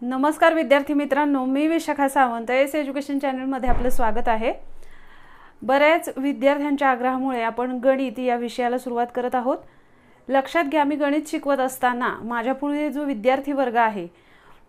नमस्कार विद्यार्थी मित्रांनो, मी विशाखा सावंत एस एज्युकेशन चॅनलमध्ये आपलं स्वागत आहे। बऱ्याच विद्यार्थ्यांच्या आग्रहामुळे आपण गणित या विषयाला सुरुवात करत आहोत। लक्षात घ्या, मी गणित शिकवत असताना माझ्यापुढे जो विद्यार्थी वर्ग आहे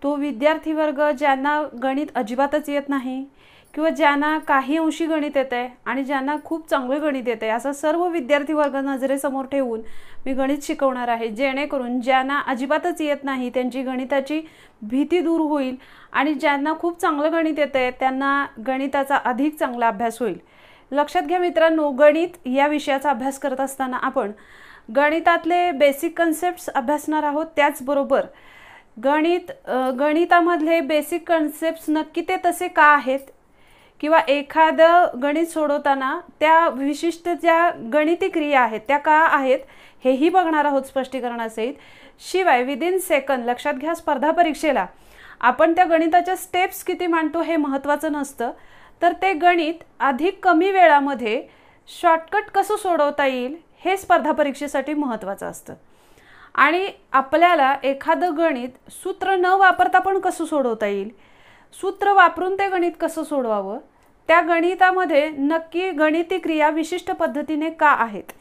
तो विद्यार्थी वर्ग ज्यांना गणित अजिबातच येत नाही किंवा ज्यांना काही अंशी गणित येते आणि ज्यांना खूप चांगले गणित येते, असा सर्व विद्यार्थी वर्ग नजरेसमोर ठेवून मी गणित शिकवणार आहे, जेणेकरून ज्यांना अजिबातच येत नाही त्यांची गणिताची भीती दूर होईल आणि ज्यांना खूप चांगलं गणित येते त्यांना गणिताचा अधिक चांगला अभ्यास होईल। लक्षात घ्या मित्रांनो, गणित या विषयाचा अभ्यास करत असताना आपण गणितातले बेसिक कन्सेप्ट्स अभ्यासणार आहोत। त्याचबरोबर गणितामधले बेसिक कन्सेप्ट्स नक्की ते तसे का आहेत किंवा एखादं गणित सोडवताना त्या विशिष्ट ज्या गणिती क्रिया आहेत त्या का आहेत हेही बघणार आहोत स्पष्टीकरणासहित। शिवाय विदिन सेकंद, लक्षात घ्या, स्पर्धा परीक्षेला आपण त्या गणिताच्या स्टेप्स किती मांडतो हे महत्त्वाचं नसतं, तर ते गणित अधिक कमी वेळामध्ये शॉर्टकट कसं सोडवता येईल हे स्पर्धा परीक्षेसाठी महत्त्वाचं असतं। आणि आपल्याला एखादं गणित सूत्र न वापरता पण कसं सोडवता येईल, सूत्र वापरून ते गणित कसं सोडवावं, त्या गणितामध्ये नक्की गणिती क्रिया विशिष्ट पद्धतीने का आहेत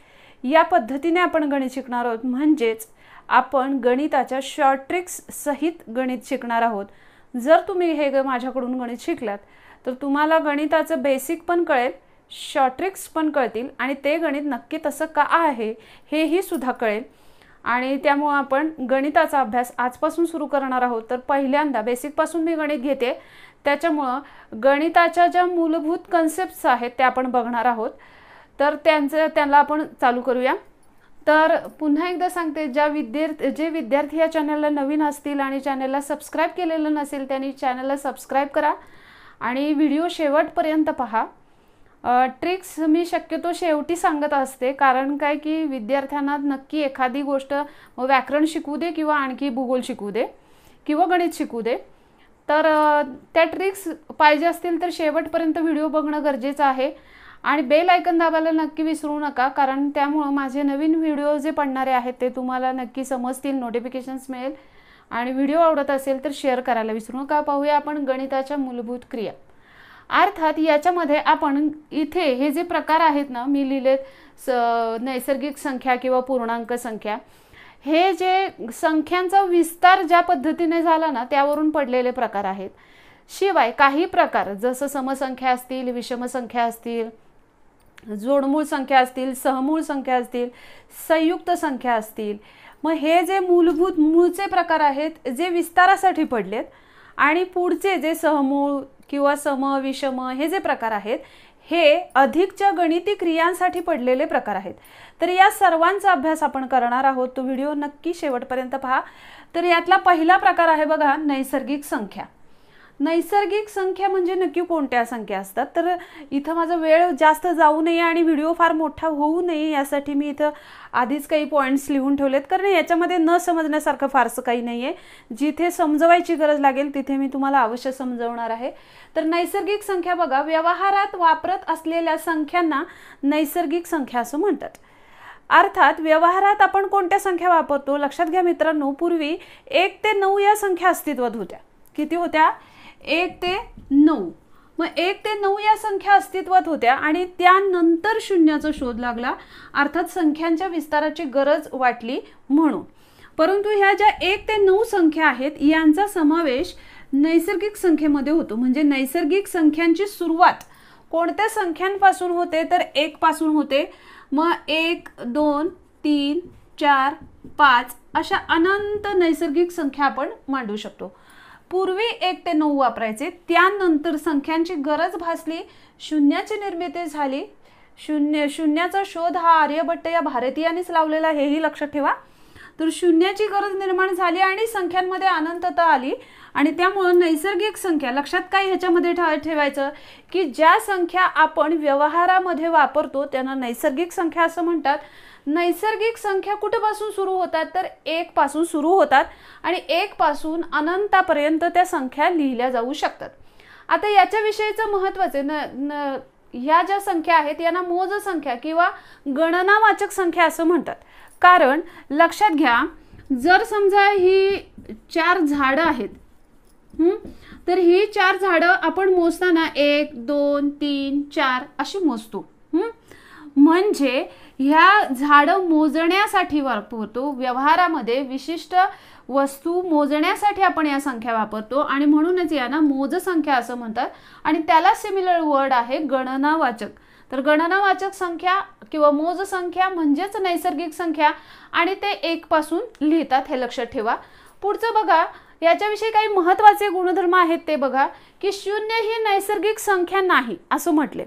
या पद्धतीने आपण गणित शिकणार आहोत। म्हणजेच आपण गणिताच्या शॉर्ट ट्रिक्स सहित गणित शिकणार आहोत। जर तुम्ही हे माझ्याकडून गणित शिकलात तर तुम्हाला गणिताचं बेसिक पण कळेल, शॉर्ट ट्रिक्स पण कळतील आणि ते गणित नक्की तसं का आहे हेही सुद्धा कळेल। आणि त्यामुळे आपण गणिताचा अभ्यास आजपासून सुरू करणार आहोत। तर पहिल्यांदा बेसिकपासून मी गणित घेते, त्याच्यामुळे गणिताच्या ज्या मूलभूत कन्सेप्ट्स आहेत त्या आपण बघणार आहोत। तर त्यांना आपण चालू करूया। तर पुन्हा एकदा सांगते, जे विद्यार्थी या चॅनलला नवीन असतील आणि चॅनलला सबस्क्राईब केलेलं नसेल त्यांनी चॅनलला सबस्क्राईब करा आणि व्हिडिओ शेवटपर्यंत पहा। ट्रिक्स मी शक्यतो शेवटी सांगत असते, कारण काय की विद्यार्थ्यांना नक्की एखादी गोष्ट व्याकरण शिकवू दे किंवा आणखी भूगोल शिकवू दे किंवा गणित शिकवू दे, तर त्या ट्रिक्स पाहिजे असतील तर शेवटपर्यंत व्हिडिओ बघणं गरजेचं आहे। आणि बेल आयकन दाबायला नक्की विसरू नका, कारण त्यामुळे माझे नवीन व्हिडिओ जे पडणारे आहेत ते तुम्हाला नक्की समजतील, नोटिफिकेशन्स मिळेल। आणि व्हिडिओ आवडत असेल तर शेअर करायला विसरू नका। पाहूया आपण गणिताच्या मूलभूत क्रिया। अर्थात याच्यामध्ये आपण इथे हे जे प्रकार आहेत ना मी लिहिलेत, नैसर्गिक संख्या किंवा पूर्णांक संख्या, हे जे संख्यांचा विस्तार ज्या पद्धतीने झाला ना त्यावरून पडलेले प्रकार आहेत। शिवाय काही प्रकार जसं समसंख्या असतील, विषम संख्या असतील, जोडमूळ संख्या असतील, सहमूळ संख्या असतील, संयुक्त संख्या असतील, मग हे जे मूलभूत मूळचे प्रकार आहेत जे विस्तारासाठी पडलेत आणि पुढचे जे सहमूळ किंवा सम विषम हे जे प्रकार आहेत हे अधिकच्या गणिती क्रियांसाठी पडलेले प्रकार आहेत। तर या सर्वांचा अभ्यास आपण करणार आहोत, तो व्हिडिओ नक्की शेवटपर्यंत पहा। तर यातला पहिला प्रकार आहे बघा, नैसर्गिक संख्या। नैसर्गिक संख्या म्हणजे नक्की कोणत्या संख्या असतात, तर इथं माझा वेळ जास्त जाऊ नये आणि व्हिडिओ फार मोठा होऊ नये यासाठी मी इथं आधीच काही पॉईंट्स लिहून ठेवलेत, कारण याच्यामध्ये न समजण्यासारखं फारसं काही नाही आहे। जिथे समजवायची गरज लागेल तिथे मी तुम्हाला अवश्य समजवणार आहे। तर नैसर्गिक संख्या बघा, व्यवहारात वापरत असलेल्या संख्यांना नैसर्गिक संख्या असं म्हणतात। अर्थात व्यवहारात आपण कोणत्या संख्या वापरतो, लक्षात घ्या मित्रांनो, पूर्वी 1 ते 9 या संख्या अस्तित्वात होत्या। किती होत्या? 1 ते 9। मग 1 ते 9 या संख्या अस्तित्वात होत्या आणि त्यानंतर शून्याचा शोध लागला, अर्थात संख्यांच्या विस्ताराची गरज वाटली म्हणून। परंतु ह्या ज्या 1 ते 9 संख्या आहेत यांचा समावेश नैसर्गिक संख्येमध्ये होतो। म्हणजे नैसर्गिक संख्यांची सुरुवात कोणत्या संख्यांपासून होते तर 1 पासून होते। मग 1, 2, 3, 4, 5 अशा अनंत नैसर्गिक संख्या आपण मांडू शकतो। पूर्वी 1 ते 9 वापरायचे, त्यानंतर संख्यांची गरज भासली, शून्याची निर्मिती झाली। शून्याचा शोध हा आर्यभट्ट या भारतीयांनीच लावलेला, हेही लक्षात ठेवा। तर शून्याची गरज निर्माण झाली आणि संख्यांमध्ये अनंतता आली आणि त्यामुळे नैसर्गिक संख्या, लक्षात काय ह्याच्यामध्ये ठेवायचं की ज्या संख्या आपण व्यवहारामध्ये वापरतो त्यांना नैसर्गिक संख्या असं म्हणतात। नैसर्गिक संख्या कुठपासून सुरू होतात तर 1 पासून सुरू होतात आणि 1 पासून अनंतापर्यंत त्या संख्या लिहिल्या जाऊ शकतात। आता याच्याविषयीचं महत्त्वाचं, ह्या ज्या संख्या आहेत यांना मोज संख्या किंवा गणनावाचक संख्या असं म्हणतात। कारण लक्षात घ्या, जर समजा ही 4 झाडं आहेत तर ही 4 झाडं आपण मोजताना 1 2 3 4 अशी मोजतो. म्हणजे ह्या झाडं मोजण्यासाठी वापरतो, व्यवहारामध्ये विशिष्ट वस्तू मोजण्यासाठी आपण या संख्या वापरतो आणि म्हणूनच यांना मोजसंख्या असं म्हणतात. आणि त्याला सिमिलर वर्ड आहे गणनावाचक. तर गणनावाचक संख्या किंवा मोजसंख्या म्हणजेच नैसर्गिक संख्या आणि ते 1 पासून लिहितात, हे लक्षात ठेवा. पुढचं बघा, याच्याविषयी काही महत्त्वाचे गुणधर्म आहेत ते बघा, की 0 ही नैसर्गिक संख्या नाही असं म्हटले.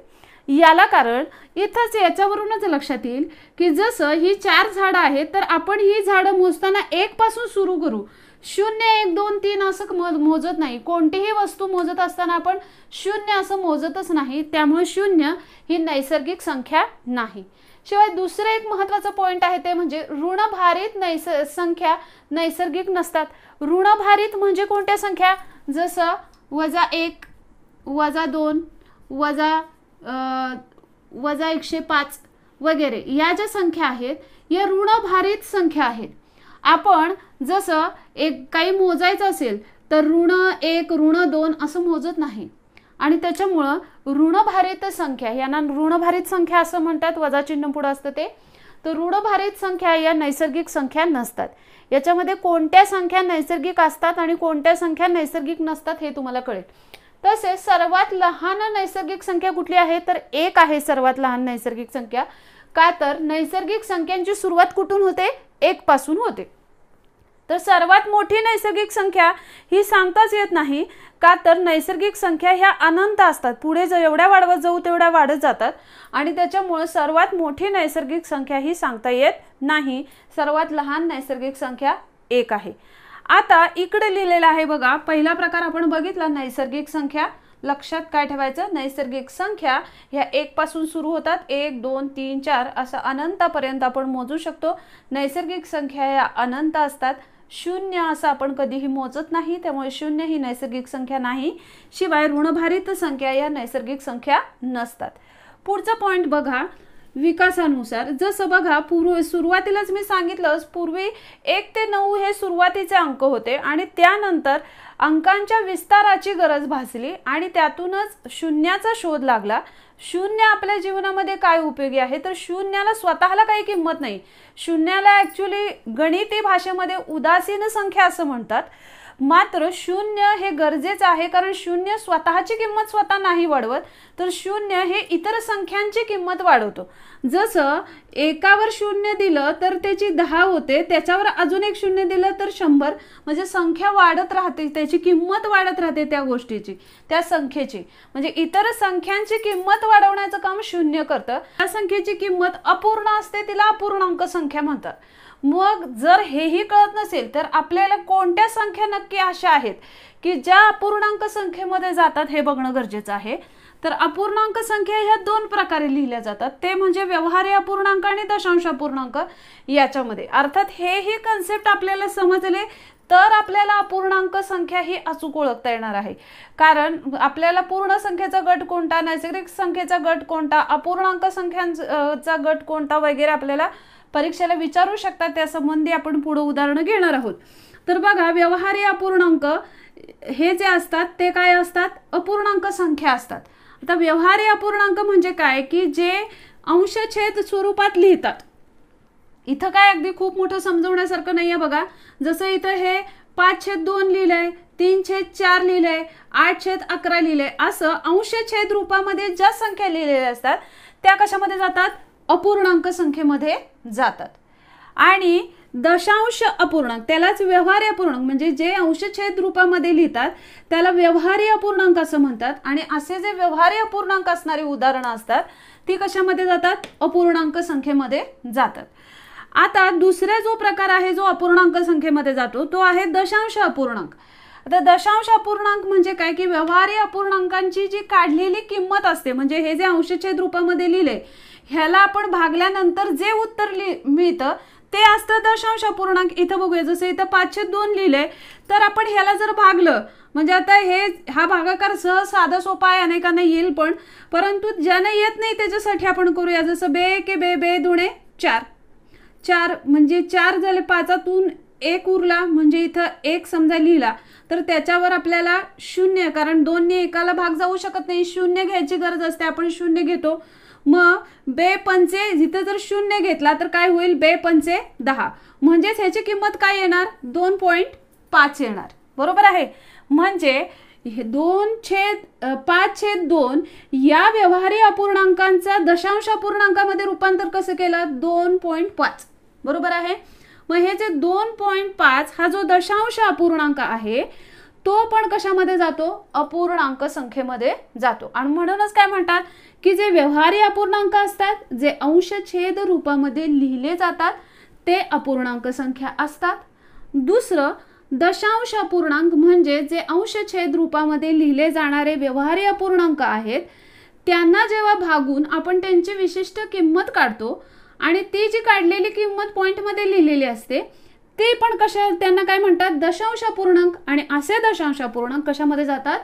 याला कारण इथंच याच्यावरूनच लक्षात येईल की जसं ही 4 झाडं आहेत तर आपण ही झाडं मोजताना 1 पासून सुरू करू, 0 1 2 3 असं मोजत नाही. कोणतीही वस्तू मोजत असताना आपण 0 असं मोजतच नाही. त्यामुळे 0 ही नैसर्गिक संख्या नाही. शिवाय दुसरं एक महत्त्वाचं पॉइंट आहे ते म्हणजे ऋणभारित संख्या नैसर्गिक नसतात. ऋणभारित म्हणजे कोणत्या संख्या, जसं -1 -2 -105 वगैरे या ज्या संख्या आहेत या ऋणभारित संख्या आहेत. आपण जसं एक काही मोजायचं असेल तर -1 -2 असं मोजत नाही आणि त्याच्यामुळं ऋणभारित संख्या यांना ऋणभारित संख्या असं म्हणतात, वजा चिन्ह पुढे असतं ते. तर ऋणभारित संख्या या नैसर्गिक संख्या नसतात. याच्यामध्ये कोणत्या संख्या नैसर्गिक असतात आणि कोणत्या संख्या नैसर्गिक नसतात हे तुम्हाला कळेल. तसेच सर्वात लहान नैसर्गिक संख्या कुठली आहे तर 1 आहे सर्वात लहान नैसर्गिक संख्या. का तर नैसर्गिक संख्यांची सुरुवात कुठून होते, 1 पासून होते. तर सर्वात मोठी नैसर्गिक संख्या ही सांगताच येत नाही, का तर नैसर्गिक संख्या ह्या अनंत असतात, पुढे जेवढ्या वाढवत जाऊ तेवढ्या वाढत जातात आणि त्याच्यामुळे सर्वात मोठी नैसर्गिक संख्या ही सांगता येत नाही. सर्वात लहान नैसर्गिक संख्या 1 आहे. आता इकडे लिहिलेलं आहे बघा, पहिला प्रकार आपण बघितला नैसर्गिक संख्या. लक्षात काय ठेवायचं, नैसर्गिक संख्या ह्या 1 पासून सुरू होतात, 1 2 3 4 असं अनंतापर्यंत आपण मोजू शकतो. नैसर्गिक संख्या ह्या अनंत असतात. 0 असं आपण कधीही मोजत नाही, त्यामुळे 0 ही नैसर्गिक संख्या नाही. शिवाय ऋणभारित संख्या या नैसर्गिक संख्या नसतात. पुढचा पॉइंट बघा, विकासानुसार. जसं बघा सुरुवातीलाच मी सांगितलं, पूर्वी 1 ते 9 हे सुरुवातीचे अंक होते आणि त्यानंतर अंकांच्या विस्ताराची गरज भासली आणि त्यातूनच शून्याचा शोध लागला. 0 आपल्या जीवनामध्ये काय उपयोगी आहे तर शून्याला स्वतःला काही किंमत नाही. शून्याला ॲक्च्युली गणिती भाषेमध्ये उदासीन संख्या असं म्हणतात. मात्र 0 हे गरजेचं आहे, कारण 0 स्वतःची किंमत स्वतः नाही वाढवत, तर 0 हे इतर संख्यांची किंमत वाढवतो. जसं 1वर 0 दिलं तर त्याची 10 होते, त्याच्यावर अजून एक 0 दिलं तर 100. म्हणजे संख्या वाढत राहते, त्याची किंमत वाढत राहते त्या गोष्टीची, त्या संख्येची. म्हणजे इतर संख्यांची किंमत वाढवण्याचं काम 0 करतं. त्या संख्येची किंमत अपूर्ण असते, तिला अपूर्णांक संख्या म्हणतात. मग जर हेही कळत नसेल तर आपल्याला कोणत्या संख्या नक्की अशा आहेत की ज्या अपूर्णांक संख्येमध्ये जातात हे बघणं गरजेचं आहे. तर अपूर्णांक संख्या ह्या 2 प्रकारे लिहिल्या जातात, ते म्हणजे व्यवहार्य अपूर्णांक आणि दशांश अपूर्णांक. याच्यामध्ये अर्थात हेही कन्सेप्ट आपल्याला समजले तर आपल्याला अपूर्णांक संख्या ही अचूक ओळखता येणार आहे. कारण आपल्याला पूर्ण संख्येचा गट कोणता, नैसर्गिक संख्येचा गट कोणता, अपूर्णांक संख्यांचा गट कोणता वगैरे आपल्याला परीक्षेला विचारू शकतात. त्या संबंधी आपण पुढे उदाहरणं घेणार आहोत. तर बघा, व्यवहार्य अपूर्णांक हे जे असतात ते काय असतात, अपूर्णांक संख्या असतात. आता व्यवहार्य अपूर्णांक म्हणजे काय की जे अंशछेद स्वरूपात लिहितात. इथं काय अगदी खूप मोठं समजवण्यासारखं नाहीये बघा. जसं इथं हे 5/2 लिहिलंय, 3/4 लिहिलंय, 8/11 लिहिलंय. असं अंशछेद रूपामध्ये ज्या संख्या लिहिलेल्या असतात त्या कशामध्ये जातात, अपूर्णांक संख्येमध्ये जातात. आणि दशांश अपूर्णांक त्यालाच व्यवहार्य अपूर्णांक, म्हणजे जे अंशछेद रूपामध्ये लिहितात त्याला व्यवहार्य अपूर्णांक असं म्हणतात. आणि असे जे व्यवहार्य अपूर्णांक असणारी उदाहरणं असतात ती कशामध्ये जातात, अपूर्णांक संख्येमध्ये जातात. आता दुसरा जो प्रकार आहे जो अपूर्णांक संख्येमध्ये जातो तो आहे दशांश अपूर्णांक. आता दशांश अपूर्णांक म्हणजे काय की व्यवहार्य अपूर्णांकांची जी काढलेली किंमत असते, म्हणजे हे जे अंशछेद रूपामध्ये लिहिले ह्याला आपण भागल्यानंतर जे उत्तर मिळतं ते असतं दशांश अपूर्णांक. इथं बघूया, जसं इथं 5/2 लिहिले तर आपण ह्याला जर भागलं, म्हणजे आता हा भागाकार सहज साधा सोपा आहे, अनेकांना येईल पण, परंतु ज्याने येत नाही त्याच्यासाठी आपण करूया. जसं बे के बे बे दुणे 4, 4 म्हणजे 4 झाले, 5तून एक उरला म्हणजे इथं एक समजा लिहिला तर त्याच्यावर आपल्याला 0, कारण 2 ने एकाला भाग जाऊ शकत नाही, 0 घ्यायची गरज असते, आपण 0 घेतो. मग 2 पंचे इथं जर 0 घेतला तर काय होईल, 2 पंचे 10, म्हणजेच ह्याची किंमत काय येणार, 2.5 येणार. बरोबर आहे. म्हणजे 2/5/2 या व्यवहारी अपूर्णांकांचा दशांश अपूर्णांकामध्ये रूपांतर कसं केलं, 2.5. बरोबर आहे. मग हे जे 2.5 हा जो दशांश अपूर्णांक आहे तो पण कशामध्ये जातो, अपूर्णांक संख्येमध्ये जातो. आणि म्हणूनच काय म्हणतात की जे व्यवहारी अपूर्णांक असतात, जे अंश छेद रूपामध्ये लिहिले जातात ते अपूर्णांक संख्या असतात. दुसरं दशांश अपूर्णांक म्हणजे जे अंश छेद रूपामध्ये लिहिले जाणारे व्यवहारी अपूर्णांक आहेत त्यांना जेव्हा भागून आपण त्यांची विशिष्ट किंमत काढतो आणि ती जी काढलेली किंमत पॉइंटमध्ये लिहिलेली असते ते पण कशा, त्यांना काय म्हणतात, दशांश अपूर्णांक. आणि असे दशांश अपूर्णांक कशामध्ये जातात,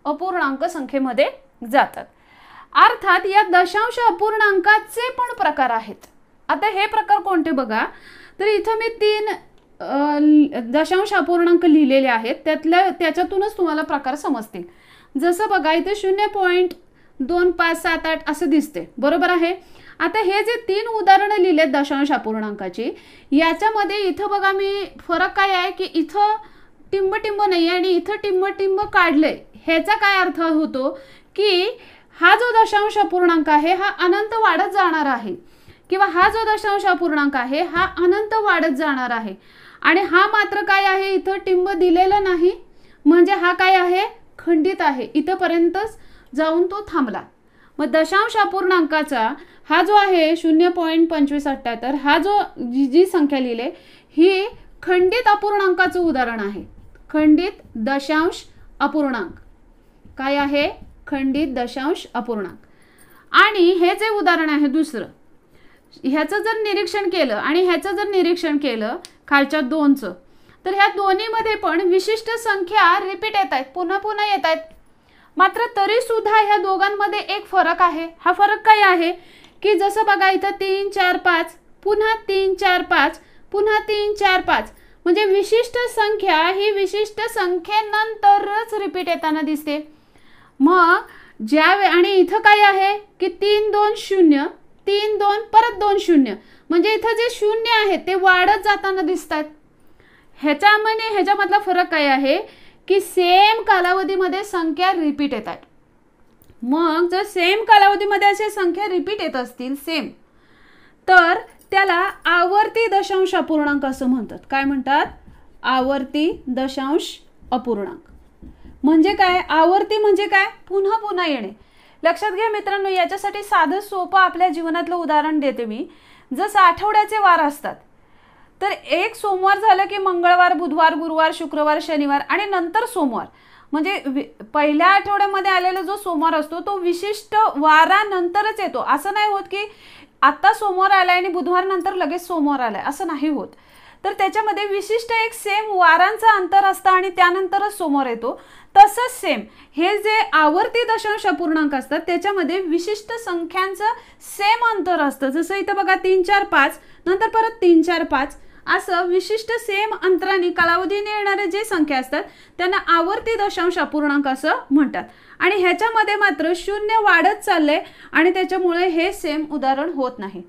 अपूर्णांक संख्येमध्ये जातात. अर्थात या दशांश अपूर्णांकाचे पण प्रकार आहेत. आता हे प्रकार कोणते बघा, तर इथं मी 3 दशांश अपूर्णांक लिहिलेले आहेत, त्याच्यातूनच तुम्हाला प्रकार समजतील. जसं बघा इथे 0.2578 असं दिसते. बरोबर आहे. आता हे जे 3 उदाहरणं लिहिलेत दशांश अपूर्णांकाची, याच्यामध्ये इथं बघा मी फरक काय आहे की इथं टिंब नाही आणि इथं टिंब काढलंय. ह्याचा काय अर्थ होतो की हा जो दशांश अपूर्णांक आहे हा अनंत वाढत जाणार आहे, किंवा हा जो दशांश अपूर्णांक आहे हा अनंत वाढत जाणार आहे. आणि हा मात्र काय आहे, इथं टिंब दिलेलं नाही, म्हणजे हा काय आहे, खंडित आहे, इथपर्यंतच जाऊन तो थांबला. मग दशांश अपूर्णांकाचा हा जो आहे 0.2578 हा जो जी संख्या लिहिले ही खंडित अपूर्णांकाचं उदाहरण आहे. खंडित दशांश अपूर्णांक काय आहे, खंडित दशांश अपूर्णांक. आणि हे जे उदाहरण आहे दुसरं, ह्याचं जर निरीक्षण केलं आणि ह्याचं जर निरीक्षण केलं खालच्या 2चं, तर ह्या दोन्हीमध्ये पण विशिष्ट संख्या रिपीट येत आहेत, पुन्हा पुन्हा येत आहेत. मात्र तरी सुद्धा ह्या दोघांमध्ये एक फरक आहे. हा फरक काय आहे की जसं बघा इथं 3 4 5 पुन्हा 3 4 5 पुन्हा 3 4 5, म्हणजे विशिष्ट संख्या ही विशिष्ट संख्येनंतरच रिपीट येताना दिसते. मग आणि इथं काय आहे की 3 2 0 3 2 परत 2 0, म्हणजे इथं जे 0 आहे ते वाढत जाताना दिसतात. ह्याच्यामधला फरक काय आहे की सेम कालावधीमध्ये संख्या रिपीट येतात. मग जर सेम कालावधीमध्ये अशा संख्या रिपीट येत असतील सेम, तर त्याला आवर्ती दशांश अपूर्णांक असं म्हणतात. काय म्हणतात, आवर्ती दशांश अपूर्णांक. म्हणजे काय, आवर्ती म्हणजे काय, पुन्हा पुन्हा येणे. लक्षात घ्या मित्रांनो, याच्यासाठी साधं सोपं आपल्या जीवनातलं उदाहरण देते मी. जसं आठवड्याचे वार असतात, तर एक सोमवार झालं की मंगळवार, बुधवार, गुरुवार, शुक्रवार, शनिवार आणि नंतर सोमवार. म्हणजे पहिल्या आठवड्यामध्ये आलेला जो सोमवार असतो तो विशिष्ट वारानंतरच येतो. असं नाही होत की आता सोमवार आलाय आणि बुधवार नंतर लगेच सोमवार आलाय, असं नाही होत. तर त्याच्यामध्ये विशिष्ट एक सेम वारांचं अंतर असतं आणि त्यानंतरच सोमवार येतो. तसंच सेम हे जे आवर्ती दशांश अपूर्णांक असतात त्याच्यामध्ये विशिष्ट संख्यांचं सेम अंतर असतं. जसं इथं बघा 3 4 5 नंतर परत 3 4 5 असं विशिष्ट सेम अंतराने कालावधीने येणारे जे संख्या असतात त्यांना आवर्ती दशांश अपूर्णांक असं म्हणतात. आणि ह्याच्यामध्ये मात्र 0 वाढत चाललंय आणि त्याच्यामुळे हे सेम उदाहरण होत नाही.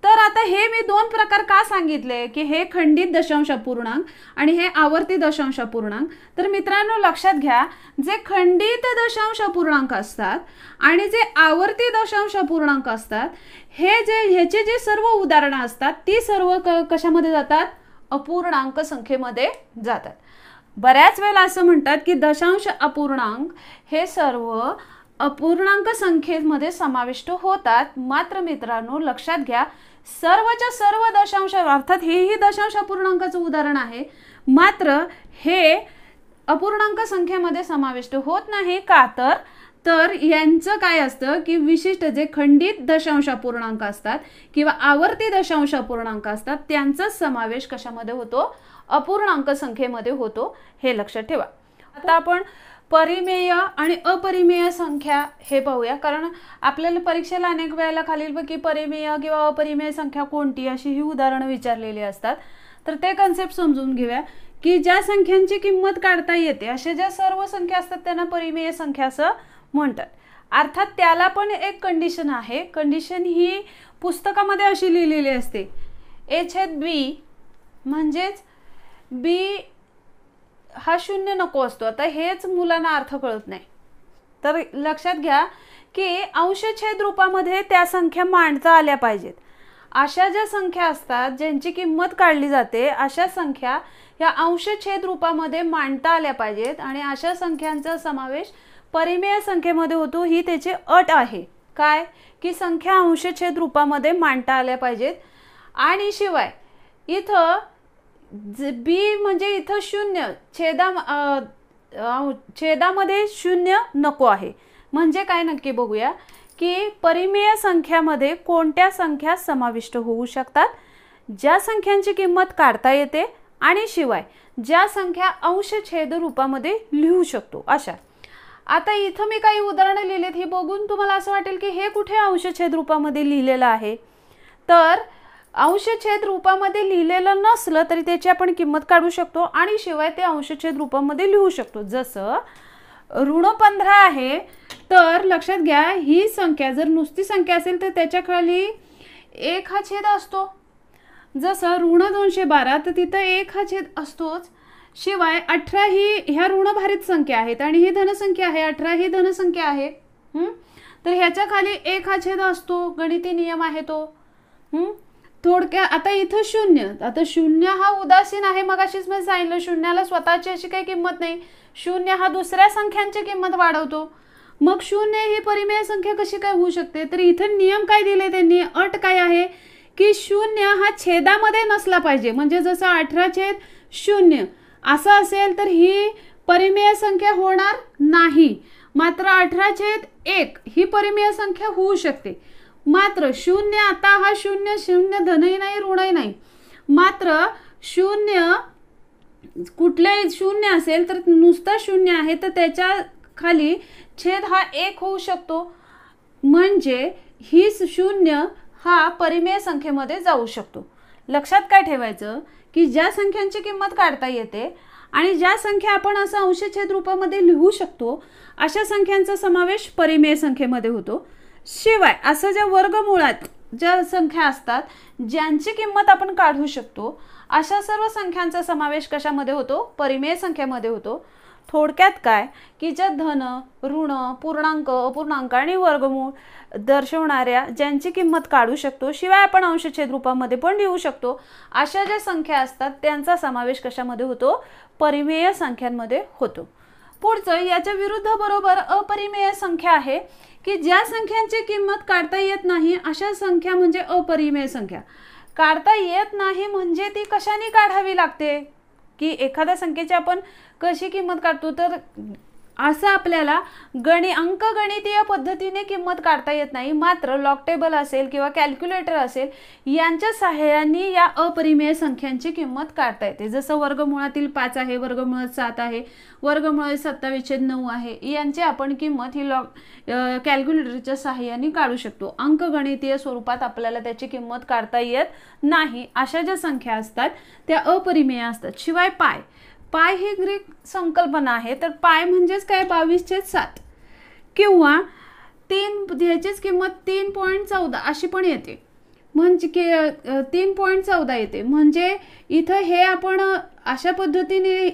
तर आता हे मी 2 प्रकार का सांगितले की हे खंडित दशांश अपूर्णांक आणि हे आवर्ती दशांश अपूर्णांक. तर मित्रांनो लक्षात घ्या, जे खंडित दशांश अपूर्णांक असतात आणि जे आवर्ती दशांश अपूर्णांक असतात ह्याचे जे सर्व उदाहरणं असतात ती सर्व कशामध्ये जातात, अपूर्णांक संख्येमध्ये जातात. बऱ्याच वेळेला असं म्हणतात की दशांश अपूर्णांक हे सर्व अपूर्णांक संख्येमध्ये समाविष्ट होतात. मात्र मित्रांनो लक्षात घ्या, सर्वच्या सर्व दशांश, अर्थात हेही दशांश अपूर्णांकाचं उदाहरण आहे, मात्र हे अपूर्णांक संख्येमध्ये समाविष्ट होत नाही. का तर यांचं काय असतं की विशिष्ट जे खंडित दशांश अपूर्णांक असतात किंवा आवर्ती दशांश अपूर्णांक असतात त्यांचाच समावेश कशामध्ये होतो, अपूर्णांक संख्येमध्ये होतो. हे लक्षात ठेवा. आता आपण परिमेय आणि अपरिमेय संख्या हे पाहूया, कारण आपल्याला परीक्षेला अनेक वेळेला खालीलपैकी परिमेय किंवा अपरिमेय संख्या कोणती अशी ही उदाहरणं विचारलेली असतात. तर ते कन्सेप्ट समजून घेऊया की ज्या संख्यांची किंमत काढता येते अशा ज्या सर्व संख्या असतात त्यांना परिमेय संख्या असं म्हणतात. अर्थात त्याला पण एक कंडिशन आहे. कंडिशन ही पुस्तकामध्ये अशी लिहिलेली असते, a/b म्हणजेच b हा शून्य नको असतो. आता हेच मुलांना अर्थ कळत नाही, तर लक्षात घ्या की अंशछेद रूपामध्ये त्या संख्या मांडता आल्या पाहिजेत. अशा ज्या संख्या असतात ज्यांची किंमत काढली जाते अशा संख्या या अंशछेद रूपामध्ये मांडता आल्या पाहिजेत आणि अशा संख्यांचा समावेश परिमेय संख्येमध्ये होतो. ही त्याची अट आहे. काय की संख्या अंशछेद रूपामध्ये मांडता आल्या पाहिजेत. आणि शिवाय इथं बी म्हणजे इथं शून्य छेदामध्ये शून्य नको आहे. म्हणजे काय नक्की बघूया की परिमेय संख्यामध्ये कोणत्या संख्या समाविष्ट होऊ शकतात, ज्या संख्यांची किंमत काढता येते आणि शिवाय ज्या संख्या अंशछेद रूपामध्ये लिहू शकतो अशा. आता इथं मी काही उदाहरणं लिहिलेत, ही बघून तुम्हाला असं वाटेल की हे कुठे अंशछेद रूपामध्ये लिहिलेलं आहे. तर अंशछेद रूपामध्ये लिहिलेलं नसलं तरी त्याची आपण किंमत काढू शकतो आणि शिवाय ते अंशछेद रूपामध्ये लिहू शकतो. जसं ऋण 15 आहे, तर लक्षात घ्या ही संख्या जर नुसती संख्या असेल तर त्याच्या खाली 1 हा छेद असतो. जसं ऋण 212 तर तिथं 1 हा छेद असतोच. शिवाय 18 ही ह्या ऋणभारित संख्या आहेत आणि ही धनसंख्या आहे. 18 ही धनसंख्या आहे. तर ह्याच्या खाली 1 हा छेद असतो. गणिती नियम आहे तो. थोडक्या आता इथं शून्य, आता शून्य हा उदासीन आहे. मगाशीच मी सांगितलं शून्याला स्वतःची अशी काही किंमत नाही. शून्य हा दुसऱ्या संख्यांची किंमत वाढवतो. मग शून्य ही परिमेय संख्या कशी काय होऊ शकते. तर इथं नियम काय दिले त्यांनी, अट काय आहे की शून्य हा छेदामध्ये नसला पाहिजे. म्हणजे जसं 18/0 असं असेल तर ही परिमेय संख्या होणार नाही. मात्र 18/1 ही परिमेय संख्या होऊ शकते. मात्र शून्य, आता हा शून्य शून्य धनही नाही ऋणही नाही, मात्र शून्य कुठलेही शून्य असेल तर नुसतं शून्य आहे तर त्याच्या खाली छेद हा 1 होऊ शकतो. म्हणजे ही शून्य हा परिमेय संख्येमध्ये जाऊ शकतो. लक्षात काय ठेवायचं की ज्या संख्यांची किंमत काढता येते आणि ज्या संख्या आपण असं अंशछेद रूपामध्ये लिहू शकतो अशा संख्यांचा समावेश परिमेय संख्येमध्ये होतो. शिवाय असं ज्या वर्गमुळात ज्या संख्या असतात ज्यांची किंमत आपण काढू शकतो अशा सर्व संख्यांचा समावेश कशामध्ये होतो, परिमेय संख्येमध्ये होतो. थोडक्यात काय की ज्या धन, ऋण, पूर्णांक, अपूर्णांक आणि वर्गमूळ दर्शवणाऱ्या ज्यांची किंमत काढू शकतो, शिवाय आपण अंशछेद रूपामध्ये पण लिहू शकतो अशा ज्या संख्या असतात त्यांचा समावेश कशामध्ये होतो, परिमेय संख्यांमध्ये होतो. पुढचं याच्या विरुद्ध बरोबर अपरिमेय संख्या आहे की ज्या संख्यांची किंमत काढता येत नाही अशा संख्या म्हणजे अपरिमेय संख्या. काढता येत नाही म्हणजे ती कशाने काढावी लागते की एखाद्या संख्येची आपण कशी किंमत काढतो, तर असं आपल्याला अंकगणितीय पद्धतीने किंमत काढता येत नाही. मात्र लॉग टेबल असेल किंवा कॅल्क्युलेटर असेल यांच्या सहाय्याने या अपरिमेय संख्यांची किंमत काढता येते. जसं वर्गमुळातील 5 आहे, वर्गमुळात 7 आहे, वर्गमुळात 27/9 आहे, यांची आपण किंमत ही कॅल्क्युलेटरच्या सहाय्याने काढू शकतो. अंकगणितीय स्वरूपात आपल्याला त्याची किंमत काढता येत नाही अशा ज्या संख्या असतात त्या अपरिमेय असतात. शिवाय पाय ही ग्रीक संकल्पना आहे. तर पाय म्हणजेच काय, 22/7 किंवा 3 ह्याचीच किंमत 3.14 अशी पण येते. म्हणजे 3.14 येते. म्हणजे इथं हे आपण अशा पद्धतीने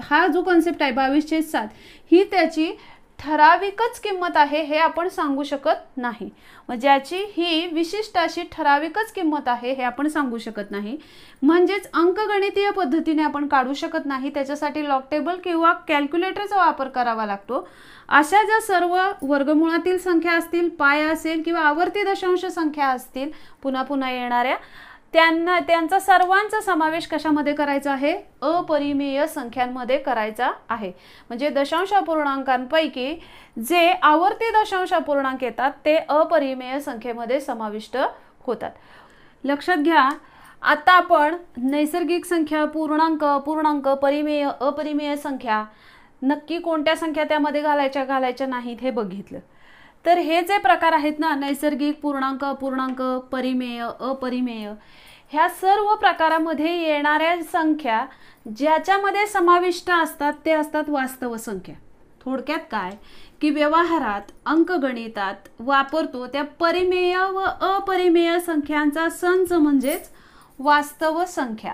हा जो कॉन्सेप्ट आहे 22/7 ही त्याची ठराविकच किंमत आहे हे आपण सांगू शकत नाही. ज्याची ही विशिष्ट अशी ठराविकच किंमत आहे हे आपण सांगू शकत नाही. म्हणजेच अंकगणितीय पद्धतीने आपण काढू शकत नाही. त्याच्यासाठी लॉग टेबल किंवा कॅल्क्युलेटरचा वापर करावा लागतो. अशा ज्या सर्व वर्गमुळातील संख्या असतील, पाय असेल किंवा आवर्ती दशांश संख्या असतील पुन्हा पुन्हा येणाऱ्या, त्यांचा सर्वांचा समावेश कशामध्ये करायचा आहे, अपरिमेय संख्यांमध्ये करायचा आहे. म्हणजे दशांश अपूर्णांकांपैकी जे आवर्ती दशांश अपूर्णांक येतात ते अपरिमेय संख्येमध्ये समाविष्ट होतात. लक्षात घ्या, आता आपण नैसर्गिक संख्या, पूर्णांक, अपूर्णांक, परिमेय, अपरिमेय संख्या नक्की कोणत्या संख्या त्यामध्ये घालायच्या नाहीत हे बघितलं. तर हे जे प्रकार आहेत ना, नैसर्गिक, पूर्णांक, अपूर्णांक, परिमेय, अपरिमेय, ह्या सर्व प्रकारामध्ये येणाऱ्या संख्या ज्याच्यामध्ये समाविष्ट असतात ते असतात वास्तव संख्या. थोडक्यात काय की व्यवहारात अंकगणितात वापरतो त्या परिमेय व अपरिमेय संख्यांचा संच म्हणजेच वास्तव संख्या.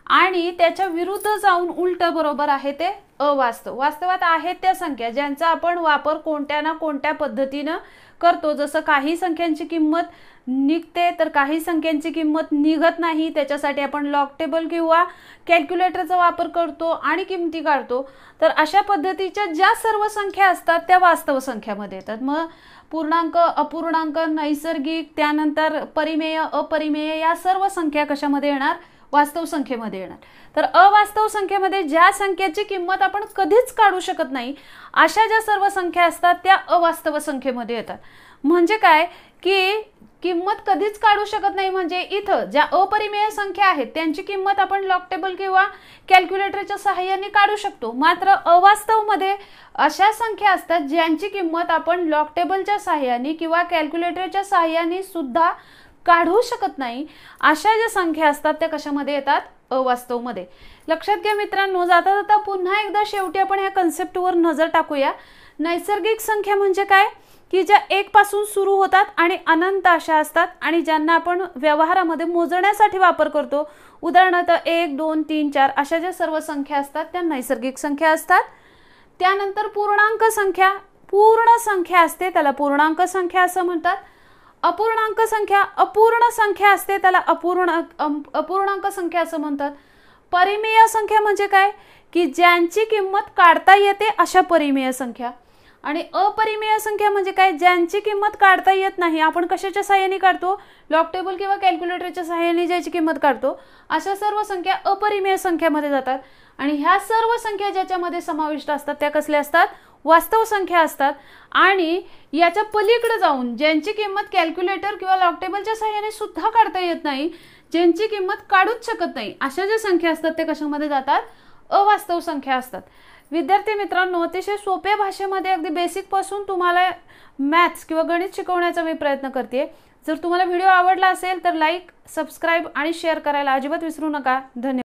आणि त्याच्या विरुद्ध जाऊन उलट बरोबर आहे ते अवास्तव. वास्तवात आहेत त्या संख्या ज्यांचा आपण वापर कोणत्या ना कोणत्या पद्धतीनं करतो. जसं काही संख्यांची किंमत निघते तर काही संख्यांची किंमत निघत नाही. त्याच्यासाठी आपण लॉग टेबल किंवा कॅल्क्युलेटरचा वापर करतो आणि किमती काढतो. तर अशा पद्धतीच्या ज्या सर्व संख्या असतात त्या वास्तव संख्यामध्ये येतात. मग पूर्णांक, अपूर्णांक, नैसर्गिक, त्यानंतर परिमेय, अपरिमेय या सर्व संख्या कशामध्ये येणार? वास्तव संख्येमध्ये येणार. तर अवास्तव संख्येमध्ये ज्या संख्येची किंमत आपण कधीच काढू शकत नाही अशा ज्या सर्व संख्या असतात त्या अवास्तव संख्येमध्ये येतात. म्हणजे काय की किंमत कधीच काढू शकत नाही म्हणजे इथं ज्या अपरिमेय संख्या आहेत त्यांची किंमत आपण लॉग टेबल किंवा कॅल्क्युलेटरच्या सहाय्याने काढू शकतो. मात्र अवास्तवमध्ये अशा संख्या असतात ज्यांची किंमत आपण लॉग टेबलच्या सहाय्याने किंवा कॅल्क्युलेटरच्या सहाय्याने सुद्धा काढू शकत नाही. अशा ज्या संख्या असतात त्या कशामध्ये येतात? अवास्तवमध्ये. लक्षात घ्या मित्रांनो. जाता जाता पुन्हा एकदा शेवटी आपण ह्या कन्सेप्टवर नजर टाकूया. नैसर्गिक संख्या म्हणजे काय की ज्या 1 पासून सुरू होतात आणि अनंत अशा असतात आणि ज्यांना आपण व्यवहारामध्ये मोजण्यासाठी वापर करतो. उदाहरणार्थ 1, 2, 3, 4 अशा ज्या सर्व संख्या असतात त्या नैसर्गिक संख्या असतात. त्यानंतर पूर्णांक संख्या, पूर्ण संख्या असते त्याला पूर्णांक संख्या असं म्हणतात. अपूर्णांक संख्या, अपूर्ण संख्या असते त्याला अपूर्णांक संख्या असं म्हणतात. परिमेय संख्या म्हणजे काय की ज्यांची किंमत काढता येते अशा परिमेय संख्या. आणि अपरिमेय संख्या म्हणजे काय? ज्यांची किंमत काढता येत नाही. आपण कशाच्या सहाय्याने काढतो? लॉग टेबल किंवा कॅल्क्युलेटरच्या सहाय्याने ज्याची किंमत काढतो अशा सर्व संख्या अपरिमेय संख्यामध्ये जातात. आणि ह्या सर्व संख्या ज्याच्यामध्ये समाविष्ट असतात त्या कसल्या असतात? वास्तव संख्या असतात. आणि याच्या पलीकडे जाऊन ज्यांची किंमत कॅल्क्युलेटर किंवा लॉग टेबलच्या सहाय्याने सुद्धा काढता येत नाही, ज्यांची किंमत काढूच शकत नाही अशा ज्या संख्या असतात त्या कशामध्ये जातात? अवास्तव संख्या असतात. विद्यार्थी मित्रांनो, अतिशय सोप्या भाषेमध्ये अगदी बेसिक पासून तुम्हाला मॅथ्स किंवा गणित शिकवण्याचा मी प्रयत्न करते. जर तुम्हाला व्हिडिओ आवडला असेल तर लाईक, सबस्क्राईब आणि शेअर करायला अजिबात विसरू नका. धन्यवाद.